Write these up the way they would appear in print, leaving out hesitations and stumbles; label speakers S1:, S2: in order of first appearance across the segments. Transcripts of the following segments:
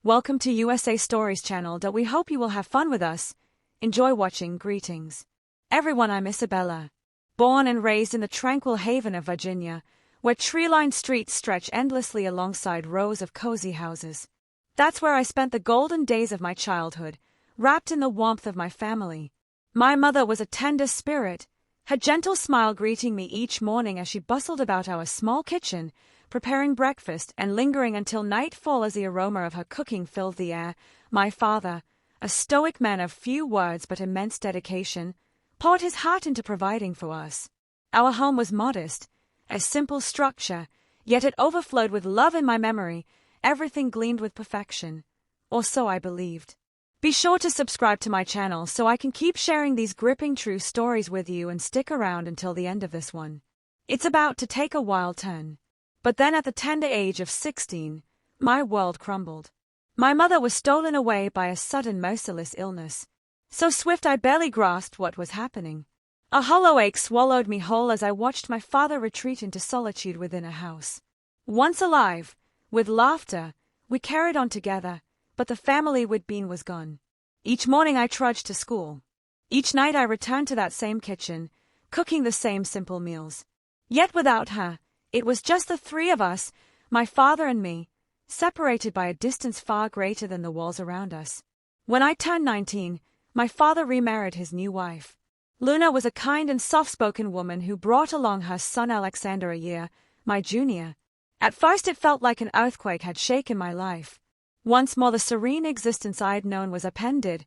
S1: Welcome to USA Stories channel. We hope you will have fun with us. Enjoy watching. Greetings. Everyone, I'm Isabella. Born and raised in the tranquil haven of Virginia, where tree-lined streets stretch endlessly alongside rows of cozy houses. That's where I spent the golden days of my childhood, wrapped in the warmth of my family. My mother was a tender spirit, her gentle smile greeting me each morning as she bustled about our small kitchen, preparing breakfast and lingering until nightfall as the aroma of her cooking filled the air. My father, a stoic man of few words but immense dedication, poured his heart into providing for us. Our home was modest, a simple structure, yet it overflowed with love. In my memory, everything gleamed with perfection, or so I believed. Be sure to subscribe to my channel so I can keep sharing these gripping true stories with you, and stick around until the end of this one. It's about to take a wild turn. But then at the tender age of 16, my world crumbled. My mother was stolen away by a sudden merciless illness. So swift I barely grasped what was happening. A hollow ache swallowed me whole as I watched my father retreat into solitude within a house. Once alive, with laughter, we carried on together, but the family we'd been was gone. Each morning I trudged to school. Each night I returned to that same kitchen, cooking the same simple meals. Yet without her, it was just the three of us, my father and me, separated by a distance far greater than the walls around us. When I turned 19, my father remarried his new wife. Luna was a kind and soft-spoken woman who brought along her son Alexander a year, my junior. At first it felt like an earthquake had shaken my life. Once more the serene existence I'd known was upended,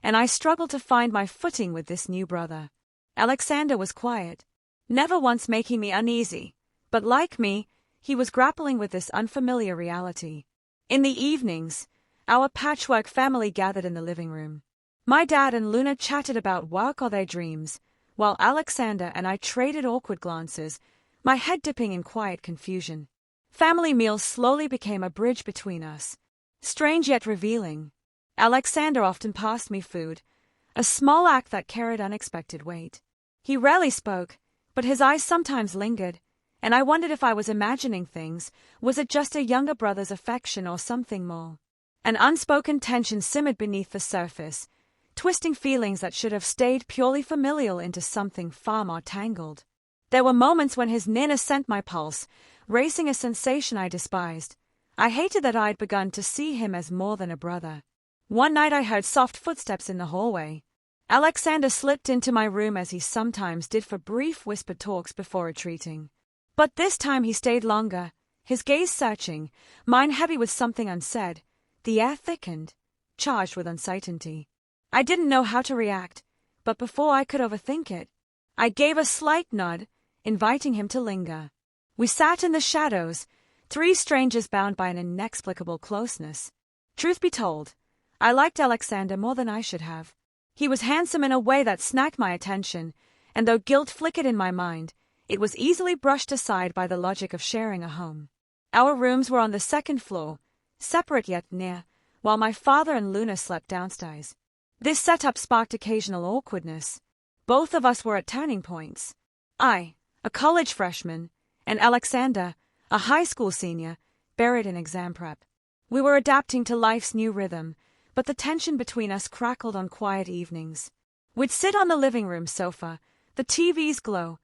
S1: and I struggled to find my footing with this new brother. Alexander was quiet, never once making me uneasy. But like me, he was grappling with this unfamiliar reality. In the evenings, our patchwork family gathered in the living room. My dad and Luna chatted about work or their dreams, while Alexander and I traded awkward glances, my head dipping in quiet confusion. Family meals slowly became a bridge between us. Strange yet revealing. Alexander often passed me food, a small act that carried unexpected weight. He rarely spoke, but his eyes sometimes lingered, and I wondered if I was imagining things. Was it just a younger brother's affection or something more? An unspoken tension simmered beneath the surface, twisting feelings that should have stayed purely familial into something far more tangled. There were moments when his nearness sent my pulse racing, a sensation I despised. I hated that I'd begun to see him as more than a brother. One night I heard soft footsteps in the hallway. Alexander slipped into my room as he sometimes did for brief whispered talks before retreating. But this time he stayed longer, his gaze searching, mine heavy with something unsaid. The air thickened, charged with uncertainty. I didn't know how to react, but before I could overthink it, I gave a slight nod, inviting him to linger. We sat in the shadows, three strangers bound by an inexplicable closeness. Truth be told, I liked Alexander more than I should have. He was handsome in a way that snagged my attention, and though guilt flickered in my mind, it was easily brushed aside by the logic of sharing a home. Our rooms were on the second floor, separate yet near, while my father and Luna slept downstairs. This setup sparked occasional awkwardness. Both of us were at turning points. I, a college freshman, and Alexander, a high school senior, buried in exam prep. We were adapting to life's new rhythm, but the tension between us crackled on quiet evenings. We'd sit on the living room sofa, the TV's glow,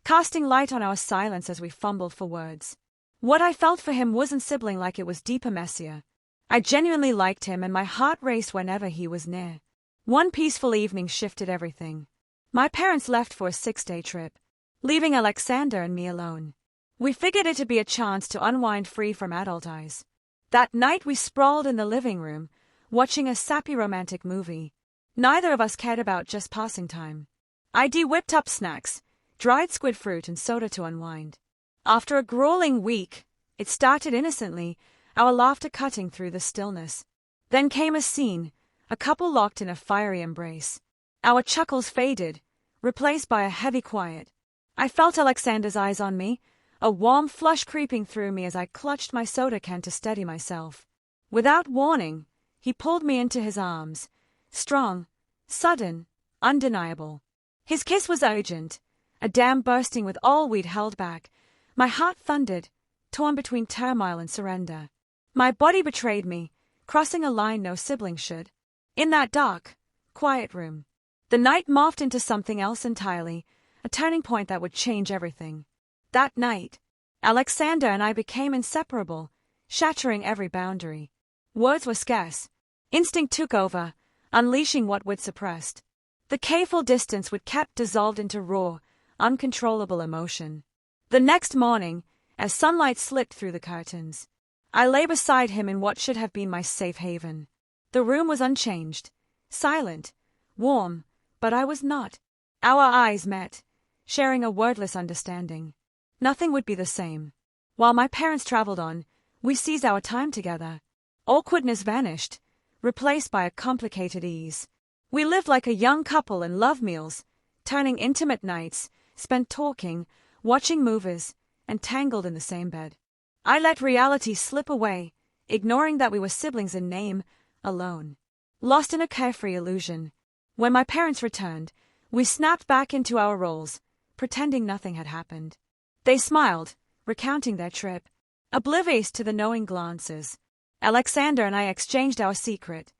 S1: casting light on our silence as we fumbled for words. What I felt for him wasn't sibling-like, it was deeper, messier. I genuinely liked him, and my heart raced whenever he was near. One peaceful evening shifted everything. My parents left for a 6-day trip, leaving Alexander and me alone. We figured it to be a chance to unwind free from adult eyes. That night we sprawled in the living room, watching a sappy romantic movie. Neither of us cared about just passing time. I whipped up snacks, dried squid fruit and soda to unwind. After a grueling week, it started innocently, our laughter cutting through the stillness. Then came a scene, a couple locked in a fiery embrace. Our chuckles faded, replaced by a heavy quiet. I felt Alexander's eyes on me, a warm flush creeping through me as I clutched my soda can to steady myself. Without warning, he pulled me into his arms, strong, sudden, undeniable. His kiss was urgent, a dam bursting with all we'd held back. My heart thundered, torn between turmoil and surrender. My body betrayed me, crossing a line no sibling should. In that dark, quiet room, the night morphed into something else entirely, a turning point that would change everything. That night, Alexander and I became inseparable, shattering every boundary. Words were scarce. Instinct took over, unleashing what we'd suppressed. The careful distance we'd kept dissolved into raw, uncontrollable emotion. The next morning, as sunlight slipped through the curtains, I lay beside him in what should have been my safe haven. The room was unchanged, silent, warm, but I was not. Our eyes met, sharing a wordless understanding. Nothing would be the same. While my parents traveled on, we seized our time together. Awkwardness vanished, replaced by a complicated ease. We lived like a young couple in love meals, turning intimate nights, spent talking, watching movies, and tangled in the same bed. I let reality slip away, ignoring that we were siblings in name, alone. Lost in a carefree illusion. When my parents returned, we snapped back into our roles, pretending nothing had happened. They smiled, recounting their trip, oblivious to the knowing glances. Alexander and I exchanged our secret,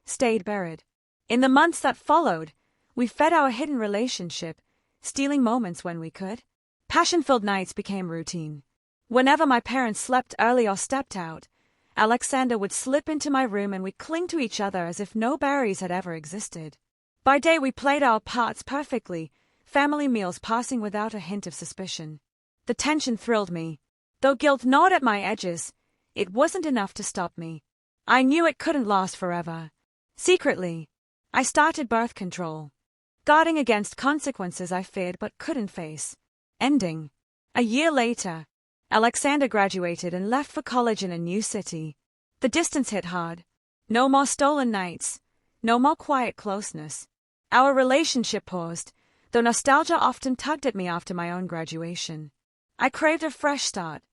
S1: stayed buried. In the months that followed, we fed our hidden relationship, stealing moments when we could. Passion-filled nights became routine. Whenever my parents slept early or stepped out, Alexander would slip into my room and we'd cling to each other as if no barriers had ever existed. By day we played our parts perfectly, family meals passing without a hint of suspicion. The tension thrilled me. Though guilt gnawed at my edges, it wasn't enough to stop me. I knew it couldn't last forever. Secretly, I started birth control, guarding against consequences I feared but couldn't face. Ending. A year later, Alexander graduated and left for college in a new city. The distance hit hard. No more stolen nights. No more quiet closeness. Our relationship paused, though nostalgia often tugged at me after my own graduation. I craved a fresh start.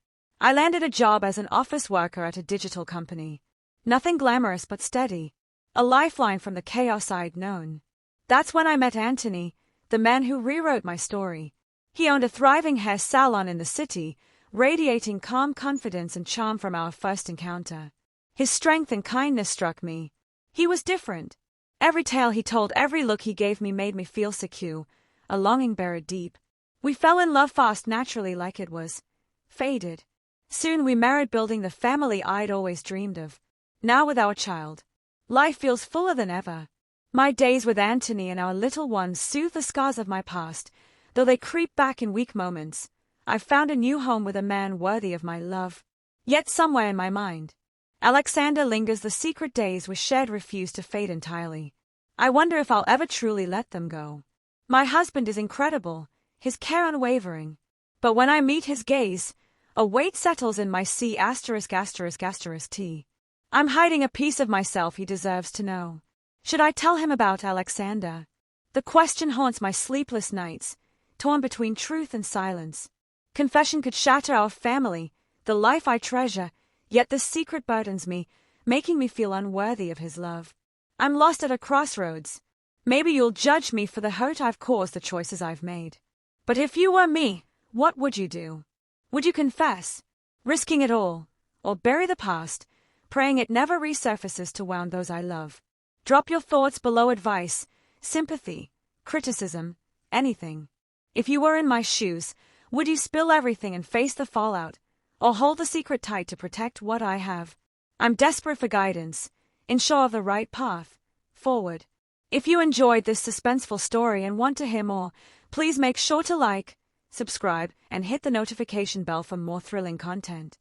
S1: I landed a job as an office worker at a digital company. Nothing glamorous but steady. A lifeline from the chaos I'd known. That's when I met Anthony, the man who rewrote my story. He owned a thriving hair salon in the city, radiating calm confidence and charm from our first encounter. His strength and kindness struck me. He was different. Every tale he told, every look he gave me made me feel secure, a longing buried deep. We fell in love fast, naturally, like it was fated. Soon we married, building the family I'd always dreamed of. Now with our child, life feels fuller than ever. My days with Anthony and our little ones soothe the scars of my past, though they creep back in weak moments. I've found a new home with a man worthy of my love. Yet somewhere in my mind, Alexander lingers. The secret days we shared refuse to fade entirely. I wonder if I'll ever truly let them go. My husband is incredible, his care unwavering. But when I meet his gaze, a weight settles in my C*******T. I'm hiding a piece of myself he deserves to know. Should I tell him about Alexander? The question haunts my sleepless nights, torn between truth and silence. Confession could shatter our family, the life I treasure, yet this secret burdens me, making me feel unworthy of his love. I'm lost at a crossroads. Maybe you'll judge me for the hurt I've caused, the choices I've made. But if you were me, what would you do? Would you confess, risking it all, or bury the past, praying it never resurfaces to wound those I love? Drop your thoughts below. Advice, sympathy, criticism, anything. If you were in my shoes, would you spill everything and face the fallout, or hold the secret tight to protect what I have? I'm desperate for guidance, unsure of the right path forward. If you enjoyed this suspenseful story and want to hear more, please make sure to like, subscribe, and hit the notification bell for more thrilling content.